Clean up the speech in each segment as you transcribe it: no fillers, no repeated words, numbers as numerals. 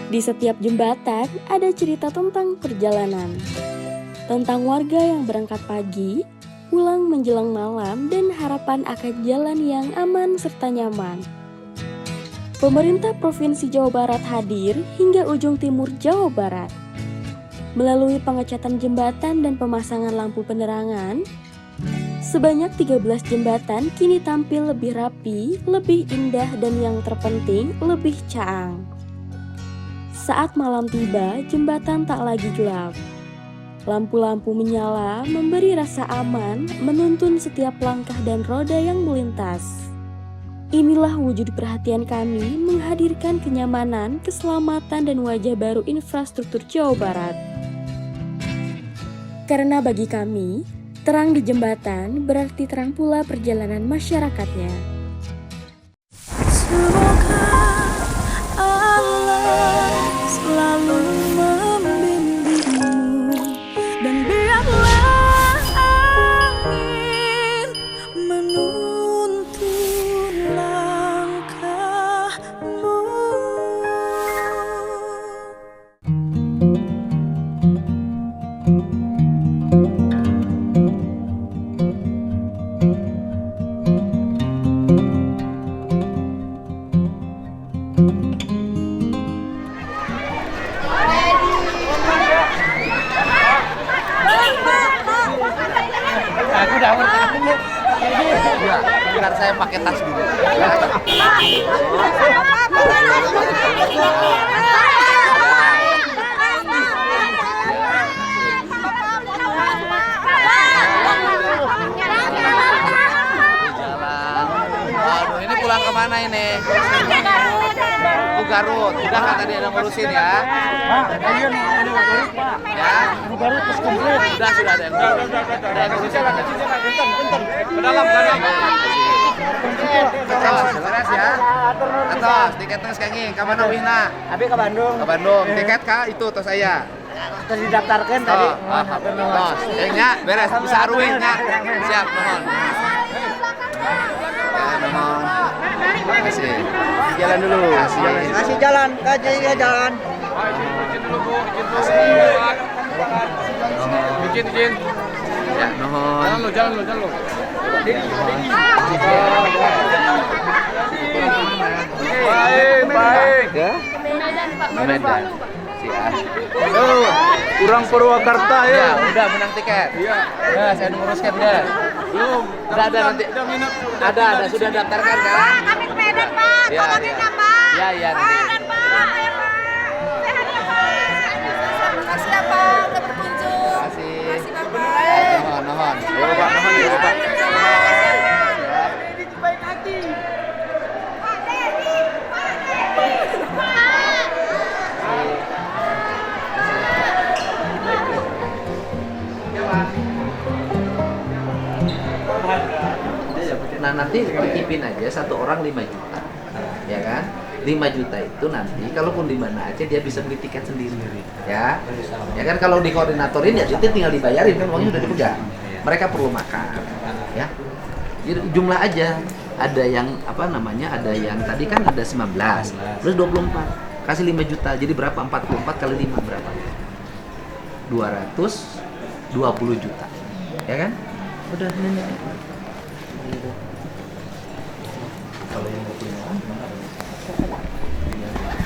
Di setiap jembatan ada cerita tentang perjalanan. Tentang warga yang berangkat pagi, pulang menjelang malam, dan harapan akan jalan yang aman serta nyaman. Pemerintah Provinsi Jawa Barat hadir hingga ujung timur Jawa Barat. Melalui pengecatan jembatan dan pemasangan lampu penerangan, sebanyak 13 jembatan kini tampil lebih rapi, lebih indah, dan yang terpenting lebih caang. Saat malam tiba, jembatan tak lagi gelap. Lampu-lampu menyala, memberi rasa aman, menuntun setiap langkah dan roda yang melintas. Inilah wujud perhatian kami menghadirkan kenyamanan, keselamatan, dan wajah baru infrastruktur Jawa Barat. Karena bagi kami, terang di jembatan berarti terang pula perjalanan masyarakatnya. Semoga Allah selalu membimbingmu, dan biarlah angin menuntun langkahmu. Aku udah ngerti. Ya, biar saya pakai tas dulu. Jalan. Waduh, ini pulang kemana ini? Garut. Udah kan tadi ada ngurusin ya? Ya. Garut terus komplit. Sudah ada yang ngurusin. Ke dalam. Atos, beres ya. Atos, tiket terus kangi. Ka mana wihna? Abi ke Bandung. Ke Bandung. Tiket ka itu tos saya. Terus didaftarkan tadi. Tos, kayaknya beres. Bisa aruihnya. Siap, mohon. Ya, mohon. Terima kasih. Jalan dulu. Kasih jalan, kasih jalan. Izin dulu, Bu. Izin. Ya, mohon. Jalan lu. Baik. Ya? Medan. Siap. Oh, kurang Purwakarta ya. Ya, udah menang tiket. Iya. Nah, saya nguruskan deh. Belum. Udah ada nanti. Ada sudah daftarkan kan? Pak, kami ke Medan, Pak. Ya, Tolongin ya. ya, Pak. Ya, nanti. Medan, Pak. Ayo, Pak. Sehat ya, Pak. Terima kasih ya, Pak. Udah berkunjung. Terima kasih. Terima kasih, Bapak. Mohon. Ya, Pak, mohon ya, Pak. Nah, nanti titipin aja satu orang 5 juta. Ya kan? 5 juta itu nanti kalaupun di mana aja dia bisa beli tiket sendiri. Ya. Ya kan kalau dikoordinatorin ya itu tinggal dibayarin kan uangnya udah dipegang. Mereka perlu makan. Ya. Jadi jumlah aja. Ada yang ada yang tadi kan ada 19 plus 24. Kasih 5 juta. Jadi berapa? 44 kali 5 berapa? 220 juta. Ya kan? Udah ini.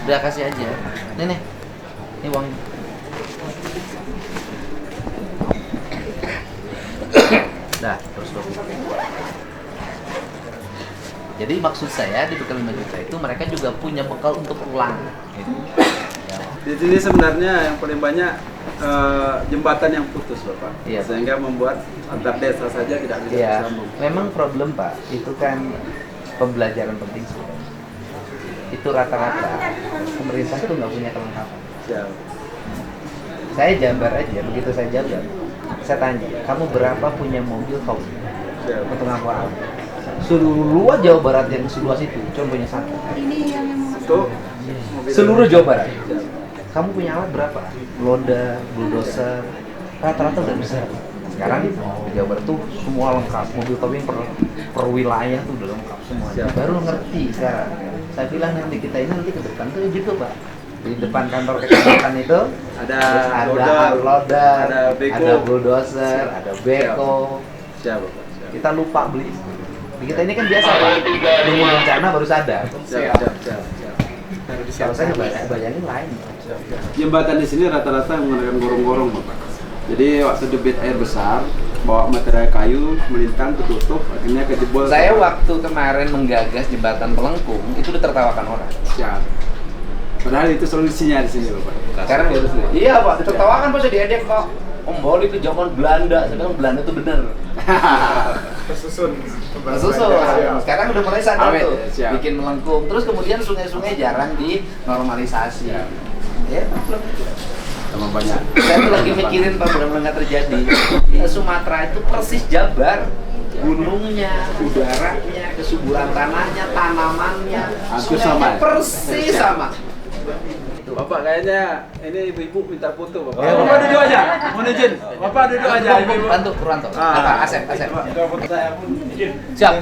Udah kasih aja. Nih. Ini uang. Dah, terus dulu. Jadi maksud saya di bekal 5 juta itu mereka juga punya bekal untuk pulang. Gitu. Ya. Di sini sebenarnya yang paling banyak jembatan yang putus, Bapak. Iya. Sehingga membuat antar desa saja tidak bisa Iya. bersambung. Memang problem, Pak. Itu kan pembelajaran penting sih. Itu rata-rata pemerintah tuh nggak punya kelengkapan. Siap. Saya Jabar aja, begitu saya Jabar, saya tanya, kamu berapa punya mobil kau Siap. untuk ngaku aku? Seluruh luas Jawa Barat yang seluas itu, cuma punya satu. Untuk mobil Seluruh Jawa Barat. Siap. Kamu punya alat berapa? Loader, bulldozer, rata-rata udah bisa. Sekarang di Jawa Barat tuh semua lengkap, mobil towing per wilayah tuh udah lengkap semua. Siap. Baru ngerti sekarang. Saya bilang nanti kita ini nanti ke depan tuh juga Pak. Di depan kantor kecamatan itu Ada ada loader, loader, ada beko. ada bulldozer, ada beko. Siap, Bapak. Siap. Kita lupa beli. Di kita ini kan biasa Pak, nunggu bencana baru sadar. Siap. Kalau saya bayangin lain. Jembatan di sini rata-rata menggunakan gorong-gorong, Bapak. Jadi waktu debit air besar, bawa material kayu, melintang, ketutup, akhirnya kejebol. Saya waktu kemarin menggagas jembatan Pelengkung itu ditertawakan orang. Siap. Padahal itu solusinya di sini, Bapak. Sekarang iya Pak, ditertawakan Pak, diedek Pak. Om Boli itu zaman Belanda, sekarang Belanda itu bener. Tersusun. Sekarang udah mulai sadar Amin, tuh, siap. bikin melengkung. Terus kemudian sungai-sungai jarang dinormalisasi. Ya, Sama banyak. saya tuh lagi mikirin Pak, benar-benar nggak terjadi. Sumatera itu persis Jabar. Gunungnya, udaranya, kesuburan tanahnya, tanamannya, Hampir sungainya sama. persis sama. Bapak kayaknya ini ibu-ibu minta foto, Bapak. Ya, Bapak udah. duduk aja. Mohon izin. Bapak duduk aja, ibu-ibu. Bantu, Purwanto. Ah. Apa? Asep. Saya pun izin. Siap.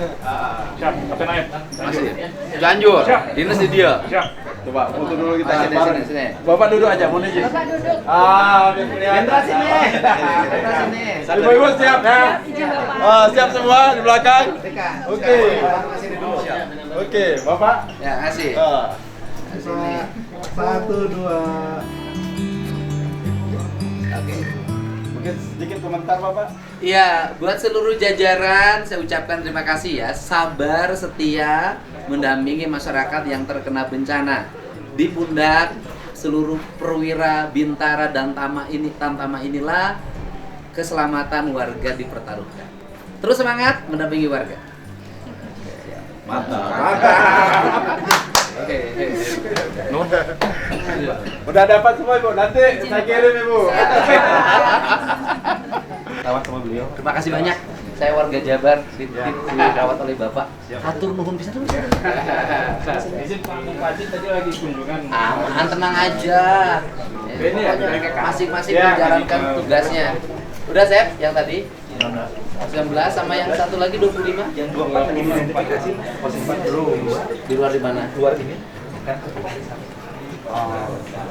Siap, Kapten Aib. Masih. Lanjut. Dinas di dia. Siap. Coba foto dulu kita. Sini, bareng. sini. Bapak duduk aja, mohon izin. Bapak duduk. Udah kelihatan. Hendra sini. Hendra sini. Ibu-ibu siap ya? Siap semua di belakang. Tika. Oke. Sekarang ke sini dulu. Oke, Bapak. Ya, kasih. Sini. 1, 2. Oke. Mungkin sedikit komentar, Bapak. Iya, buat seluruh jajaran saya ucapkan terima kasih ya. Sabar, setia mendampingi masyarakat yang terkena bencana. Di pundak seluruh perwira Bintara dan Tamtama inilah keselamatan warga dipertaruhkan. Terus semangat mendampingi warga. Mantap. Oke. Udah dapat semua, Ibu. Nanti saya kirim, Ibu. Terima kasih banyak. Saya warga Jabar, dirawat oleh Bapak. Atur nuhun bisa dulu. Izin Pak Bupati tadi lagi kunjungan. Aman, tenang aja. Ya, pokoknya masing-masing menjalankan tugasnya. Udah, Sep, yang tadi 19 sama yang satu lagi 25. Yang 25 dikasih posisi belum. Di luar di mana? Luar ini.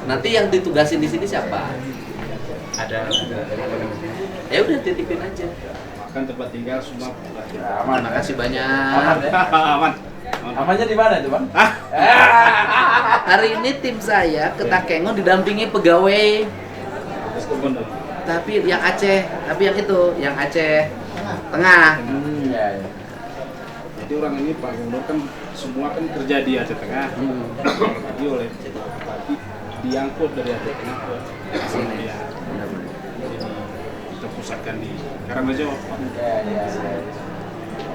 Nanti yang ditugasin di sini siapa? Ada. Ya udah titipin aja. Makan tempat tinggal semua. Terima kasih banyak. Aman. Amannya di mana itu, Bang? Hari ini tim saya ke Takengon didampingi pegawai. Tapi yang Aceh, yang Aceh Tengah. Ya. Jadi orang ini Pak Gubernur kan semua kan kerja di Aceh Tengah. Jadi oleh Bupati diangkut dari Aceh Tengah ke Sini. Ya. Jadi kita pusatkan di Karangajawa.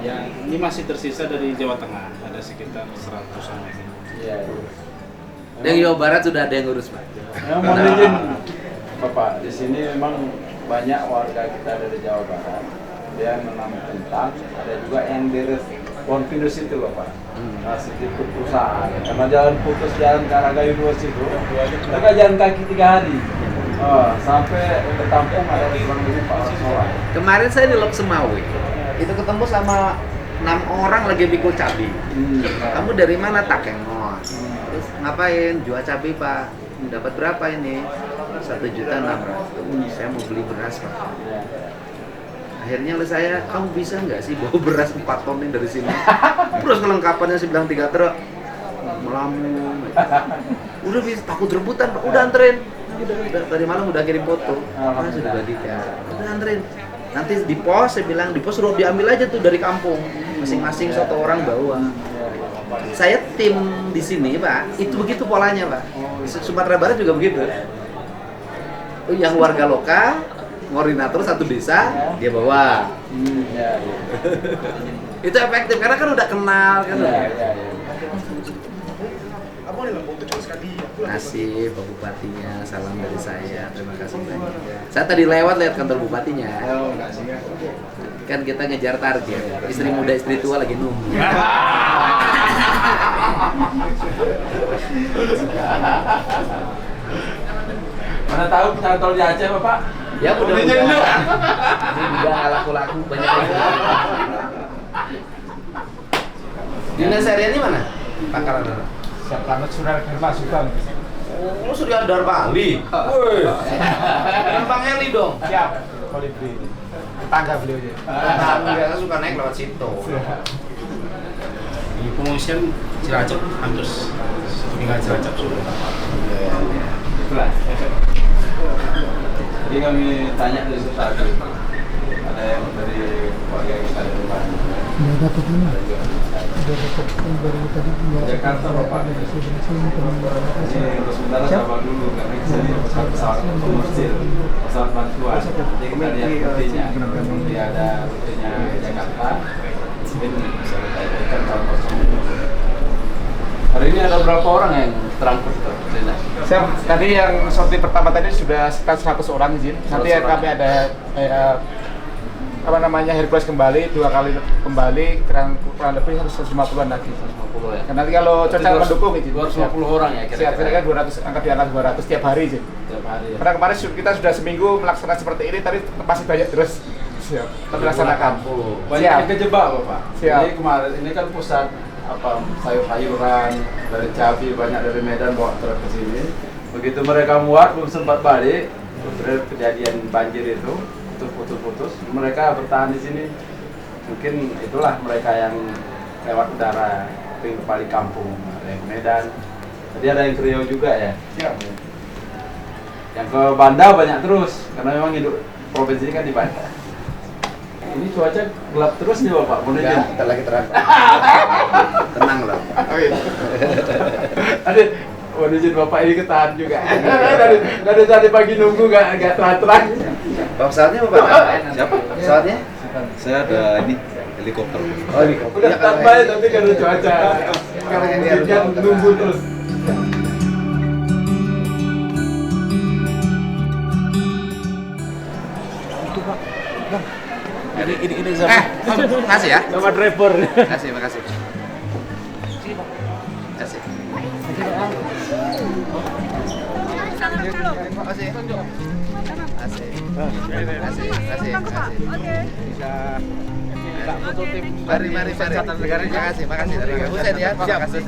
Ya, ini masih tersisa dari Jawa Tengah, ada sekitar 100-an. Iya. Dari Jawa Barat sudah ada yang ngurus, Pak. Mohon izin Bapak, di sini memang banyak warga kita dari Jawa Barat. Dia menanam kentang, ada juga yang dari Konfinus itu Bapak. Masih di perusahaan. Karena jalan putus jalan Karagayu 2 situ, mereka jalan kaki 3 hari. Sampai ke Tampung ada kurang lebih 4 orang. Kemarin saya di Lok Semawe. Itu ketemu sama 6 orang lagi pikul cabai. Kamu dari mana? Takengon. Terus ngapain? Jual cabai, Pak. Dapat berapa ini? 1.600.000. Saya mau beli beras, Pak. Akhirnya oleh saya, kamu bisa nggak sih bawa beras 4 ton ini dari sini? Terus kelengkapannya saya bilang 3 truk. Melamun. Udah bisa, takut rebutan, Pak. Udah anterin. Udah, tadi malam udah kirim foto. Sudah dibagikan. Udah anterin. Nanti di pos, saya bilang di pos suruh diambil aja tuh dari kampung. Masing-masing satu orang bawa. Saya tim di sini, Pak. Itu begitu polanya, Pak. Sumatera Barat juga begitu. Yang warga lokal, koordinator satu desa, dia bawa. Itu efektif karena kan udah kenal kan. Kasih Pak Bupatinya, salam dari saya, terima kasih banyak. Saya tadi lewat lihat kantor bupatinya. Kan kita ngejar target, istri muda istri tua lagi nunggu. Mana tahu kantor di Aceh Bapak? Ya mudah-mudahan. Ini juga nggak laku-laku banyak lagi. Dinas area ini mana? Pangkalan mana? Siap banget sudah kemasukan. Oh, Oh, sudah ada Bali. Woi. Dengan Bang Eli dong. Siap. Kolibri. Tetangga beliau aja. Biasa suka naik lewat situ. Di pengungsian Cilacap hampir tinggal Cilacap sudah. Itulah. Jadi kami tanya dari tadi, ada yang dari keluarga kita dari Bandung. Jakarta Bapak. Ini sebenarnya sama dulu karena kita di pesawat komersil, pesawat bantuan. Jadi kita lihat rutenya, nanti ada rutenya Jakarta. Mungkin bisa kita ikutkan kalau kosong. Hari ini ada berapa orang yang terangkut? Siap. Tadi yang sorti pertama tadi sudah sekitar 100 orang izin. Nanti kami ada Hercules kembali 2 kali kembali kurang lebih 150-an lagi. 150 ya. Karena nanti kalau cuaca mendukung izin. 250 orang ya Siap, kira-kira 200 angkat di angka 200 tiap hari izin. Tiap hari. Ya. Karena kemarin kita sudah seminggu melaksanakan seperti ini, tapi masih banyak terus. Siap. Kita laksanakan. Banyak yang kejebak Bapak. Siap. Jadi kemarin ini kan pusat sayur-sayuran dari cabai banyak dari Medan bawa truk ke sini. Begitu mereka muat belum sempat balik, kejadian banjir itu putus-putus. Mereka bertahan di sini. Mungkin itulah mereka yang lewat udara pengen balik kampung. Ada yang ke Medan. Tadi ada yang ke Riau juga ya. Siap. Yang ke Banda banyak terus karena memang hidup provinsi ini kan di Banda. Ini cuaca gelap terus nih Bapak, mau Ya, kita lagi terang. Tenang loh. Aduh, mau izin Bapak ini ketahan juga. dari tadi pagi nunggu nggak terang-terang. Pesawatnya Bapak? Siapa? Pesawatnya? Saya ada ini helikopter. Oh, helikopter. Udah standby tapi karena cuaca. Kalau hujan nunggu terus. Ini sama. Makasih ya. Sama driver. Makasih. Makasih. Makasih. Mari. Makasih dari Kang Husein ya. Makasih.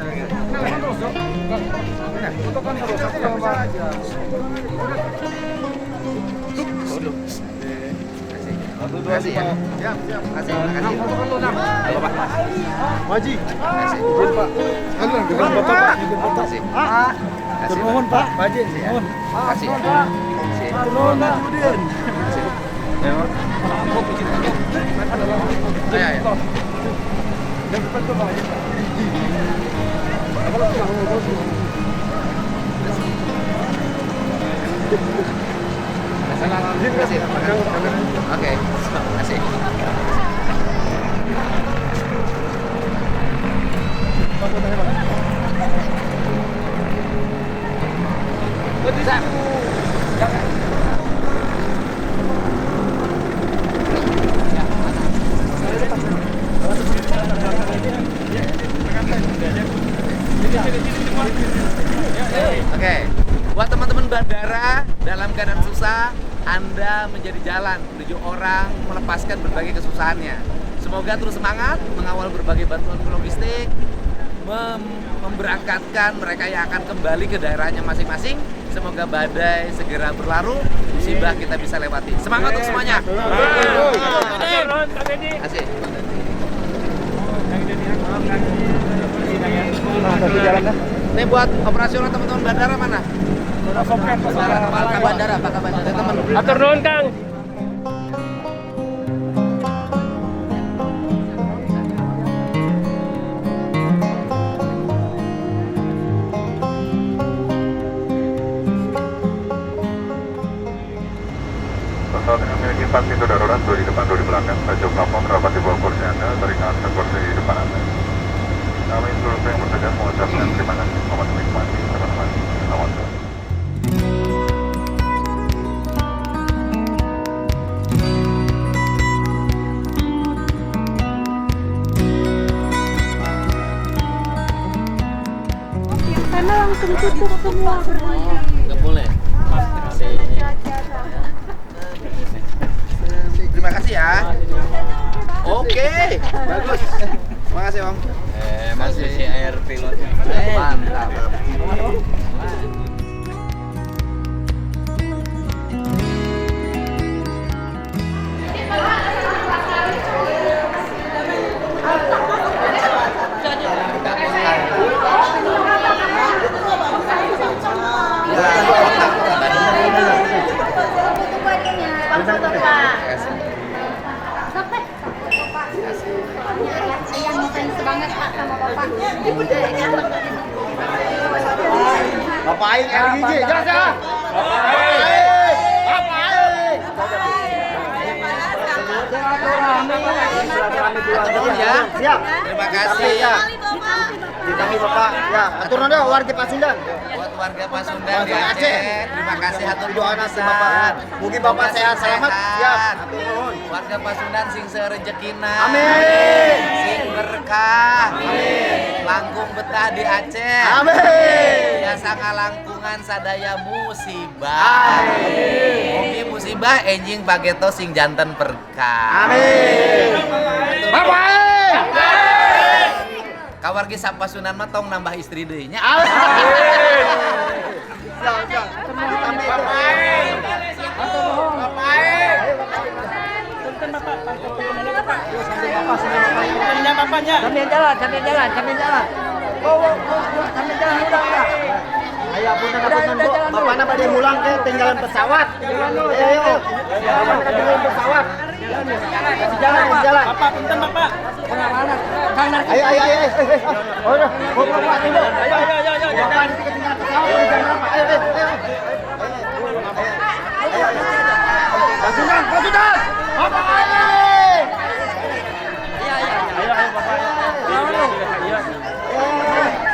Makasih ya. Siap. Makasih. Halo Pak. Maji. Makasih. Pak. Halo, dengan Bapak Pak. Makasih. Makasih. Mohon Pak, Maji. Mohon. Makasih. Mohon Pak Udin. Ya. Makasih. Oke. Makasih. Oke, buat teman-teman bandara dalam keadaan susah, Anda menjadi jalan menuju orang melepaskan berbagai kesusahannya. Semoga terus semangat mengawal berbagai bantuan logistik, memberangkatkan mereka yang akan kembali ke daerahnya masing-masing. Semoga badai segera berlalu, musibah kita bisa lewati. Semangat untuk semuanya. Asik. Ini buat operasional teman-teman bandara mana? Pak bandara. Teman. Atur nuhun Kang. Pesawat ini memiliki 4 pintu darurat, 2 di depan, 2 di belakang. Pajak plafon merapat di bawah kursi Anda, tarik ke kursi di depan Anda. Kami seluruh yang bertugas mengucapkan terima kasih. Selamat menikmati, teman-teman. Selamat datang. Karena langsung tutup semua. Nggak boleh. Terima kasih ya. Oke, bagus. Terima kasih Om. Masih si air pilot. Mantap. Aing RGJ, jelas. Ya. Siap. Terima kasih ya. Ditanggi Bapak. Ya, atur nanda warga Pasundan. Buat warga Pasundan di Aceh. Terima kasih hatur nuhun Bapak. Mugi Bapak sehat selamat. Siap. Warga Pasundan sing sarejekina. Amin. Sing berkah. Amin. Langkung betah di Aceh. Amin. Biasa ngalangkungan sadaya musibah. Amin. Mugi musibah enjing pageto sing janten berkah. Amin. Bapak. Kawargi Sampasunan mah tong nambah istri deui nya. Sambil jalan. Ayo punten Bu. Bapakna bade mulang ke tinggalan pesawat. Ayo. Bapakna tinggalan pesawat. Jalan. Bapak punten Bapak. Ayo. Oh, Bapak dulu. Ayo. Bapak nanti ketinggalan pesawat jam berapa? Ayo. Pasundan. Bapak ayo. Ayo Bapak.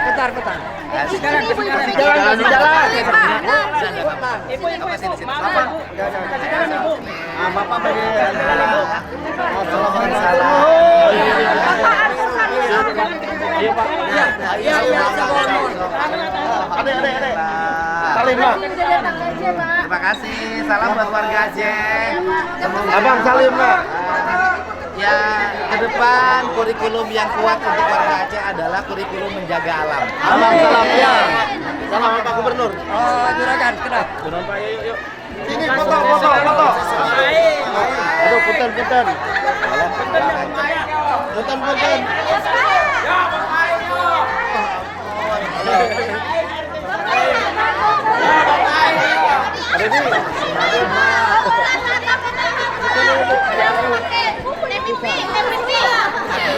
Bentar. Jalan. Ibu. Bapak bagi. Salim Pak. Terima kasih. Salam buat warga Aceh. Abang salim Pak. Ya, ke depan kurikulum yang kuat untuk warga Aceh adalah kurikulum menjaga alam. Abang salam ya. Salam Pak Gubernur. Juragan, kenapa? Ini foto. Aduh, punten.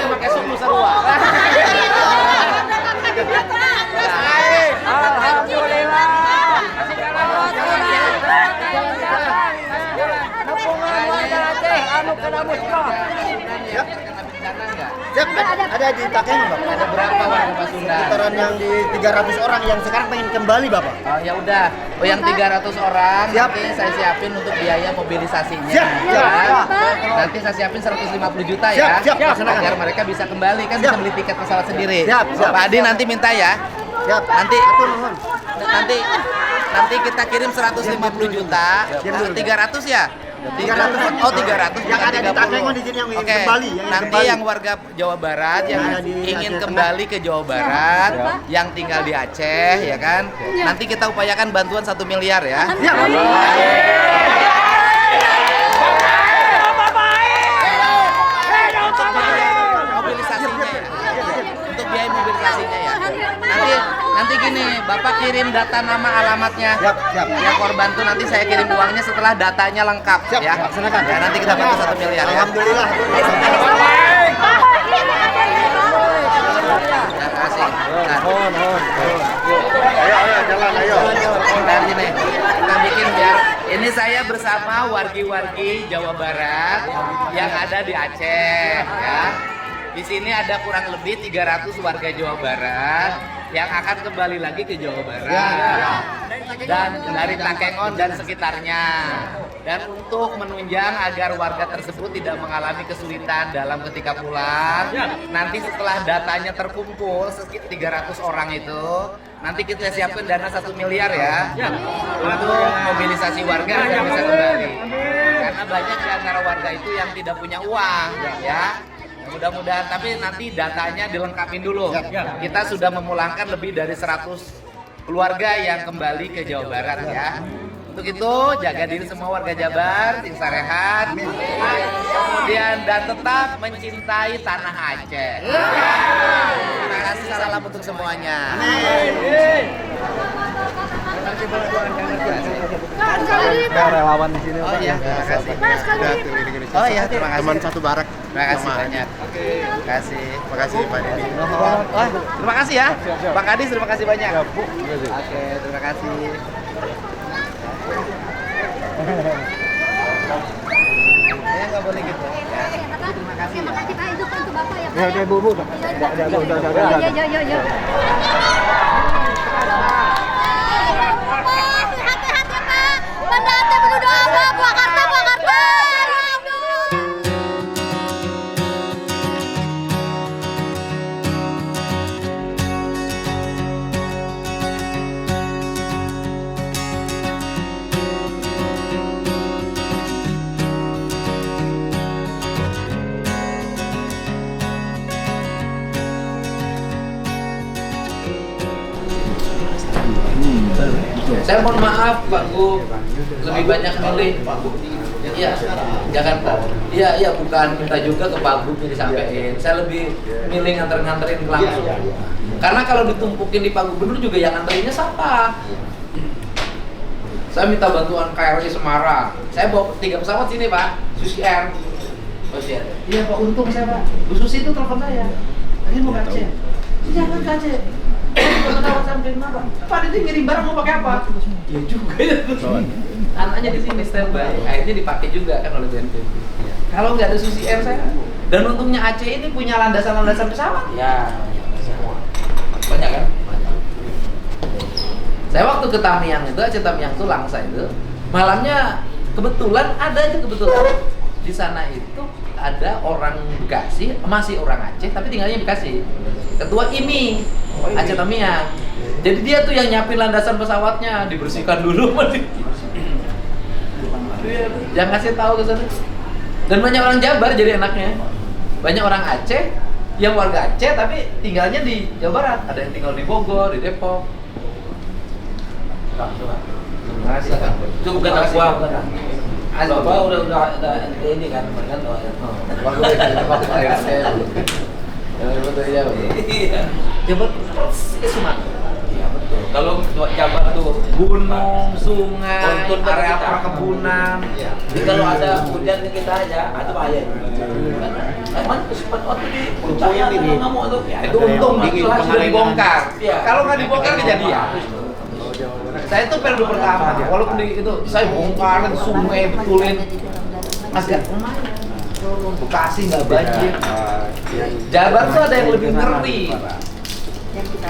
Pakai suku sarua. Alhamdulillah. Siap, ada di Takeng Bapak. Ada berapa warga Pasundan? Putaran yang di 300 orang yang sekarang pengen kembali Bapak. Oh, ya udah. Oh, yang 300 orang Siap. nanti saya siapin untuk biaya mobilisasinya. Siap. Ya. Nanti saya siapin 150 juta ya. Siap, laksanakan. Agar mereka bisa kembali kan Siap. bisa beli tiket pesawat sendiri. Siap. Pak Adi nanti minta ya. Siap. Nanti Atur nuhun. nanti kita kirim 150 juta. 300 ya? 300. Oh, 300 Yang bukan ada di 30. Takengon di sini yang ingin Oke. kembali, yang ingin Nanti kembali. yang warga Jawa Barat yang ada di ingin Aceh kembali ke Jawa Barat, yang tinggal di Aceh ya kan. Nanti kita upayakan bantuan 1 miliar ya. Siap. Untuk biaya mobilisasinya ya. Untuk biaya mobilisasinya ya. Nanti gini, Bapak kirim data nama alamatnya. Siap. Ya korban tuh nanti saya kirim uangnya setelah datanya lengkap Siap, ya. laksanakan. Ya nanti kita bantu 1 miliar ya. Alhamdulillah. Terima kasih. Nah, Ayo, jalan. Nah, gini, kita bikin biar ini saya bersama wargi-wargi Jawa Barat yang ada di Aceh ya. Di sini ada kurang lebih 300 warga Jawa Barat yang akan kembali lagi ke Jawa Barat dan dari Takengon dan sekitarnya. Dan untuk menunjang agar warga tersebut tidak mengalami kesulitan dalam ketika pulang, nanti setelah datanya terkumpul sekitar 300 orang itu, nanti kita siapkan dana 1 miliar ya untuk mobilisasi warga agar bisa kembali. Karena banyak di antara warga itu yang tidak punya uang ya. Mudah-mudahan, tapi nanti datanya dilengkapin dulu. Kita sudah memulangkan lebih dari 100 keluarga yang kembali ke Jawa Barat ya. Untuk itu jaga diri semua warga Jabar, sing sarehat, kemudian dan tetap mencintai tanah Aceh. Terima kasih, salam untuk semuanya. relawan di sini. Oh iya, terima kasih. Oh iya, terima kasih. Teman satu barak. Terima kasih banyak. Terima kasih. Terima kasih Pak Deddy. Wah, terima kasih ya. Pak Kadis, terima kasih banyak. Oke, terima kasih. Ya nggak boleh gitu. Ya. Terima kasih. Terima kasih Pak, itu untuk Bapak ya Pak. Ya, udah, Bu. Udah. Yo. Hati-hati Pak. Mendati perlu doa Pak. Purwakarta. Saya mohon maaf Pak Gu, lebih banyak milih Iya, Jakarta. Iya, bukan minta juga ke Pak Gu disampaikan. Saya lebih milih nganterin langsung. Karena kalau ditumpukin di Pak Gubernur juga yang nganterinnya siapa? Saya minta bantuan KRI Semarang. Saya bawa 3 pesawat sini Pak, Susi Air. Iya Pak, untung saya Pak. Bu Susi itu telepon saya. Saya mau ke Aceh. Jangan ke Aceh. Pesawat sampai mana Pak? Dia ngirim barang mau pakai apa? Ya juga ya. Anaknya di sini standby. Akhirnya dipakai juga kan oleh BNPB. Kalau nggak ada Susi Air saya. Dan untungnya Aceh ini punya landasan-landasan pesawat. Ya, banyak kan? Saya waktu ke Tamiang itu, Aceh Tamiang itu Langsa itu, malamnya kebetulan ada aja kebetulan di sana itu ada orang Bekasi, masih orang Aceh tapi tinggalnya di Bekasi. Ketua IMI Aceh Tamiang. Jadi dia tuh yang nyiapin landasan pesawatnya, dibersihkan dulu. Yang ngasih tahu ke sana. Dan banyak orang Jabar jadi enaknya. Banyak orang Aceh yang warga Aceh tapi tinggalnya di Jawa Barat. Ada yang tinggal di Bogor, di Depok. Itu bukan aqua, bukan. Bapak udah ini kan, kan Jabar persis Sumatera. Iya betul. Kalau Jabar tuh gunung, sungai, area perkebunan. Jadi kalau ada hujan kita aja, itu bahaya. Emang sempat waktu di puncaknya ini ngamuk tuh. Ya itu untung sudah dibongkar. Kalau nggak dibongkar kejadian. Saya itu periode pertama, walaupun di itu saya bongkar sungai betulin, masih Bekasi nggak banjir. Jabar tuh ada yang lebih ngeri.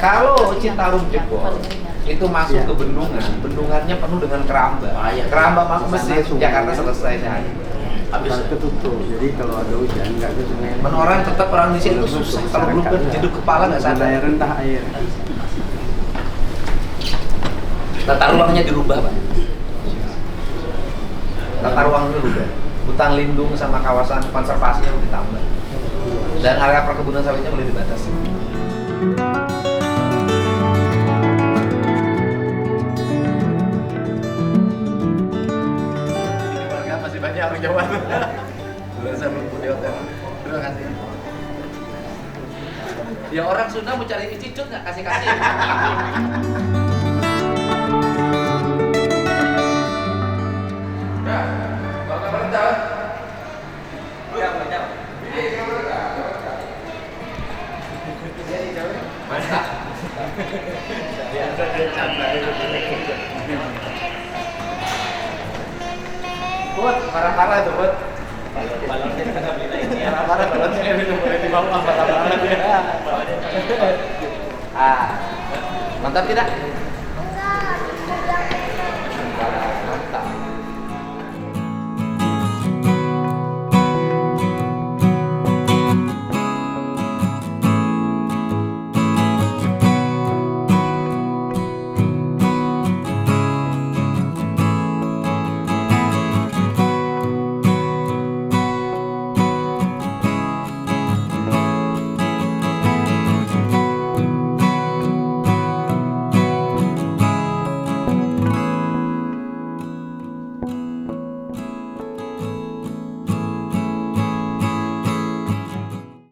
Kalau Citarum jebol, itu masuk ke bendungan, bendungannya penuh dengan keramba. Keramba masuk Mesir, Jakarta selesai saya. Habis ketutup. Jadi kalau ada hujan nggak ke sungai. Orang tetap orang di sini itu susah. Kalau belum jeduk kepala nggak sadar. Rentah air. Tata ruangnya dirubah Pak. Tata ruangnya dirubah. Hutan lindung sama kawasan konservasinya ditambah. Dan area perkebunan sawitnya boleh dibatasi. Di warga masih banyak orang Jawa. Belum saya belum di hotel. Terima kasih. Ya orang Sunda mau cari cicut nggak kasih-kasih. Buat parah-parah tuh buat. Parah-parah balonnya itu boleh dibawa parah-parah dia. Mantap tidak?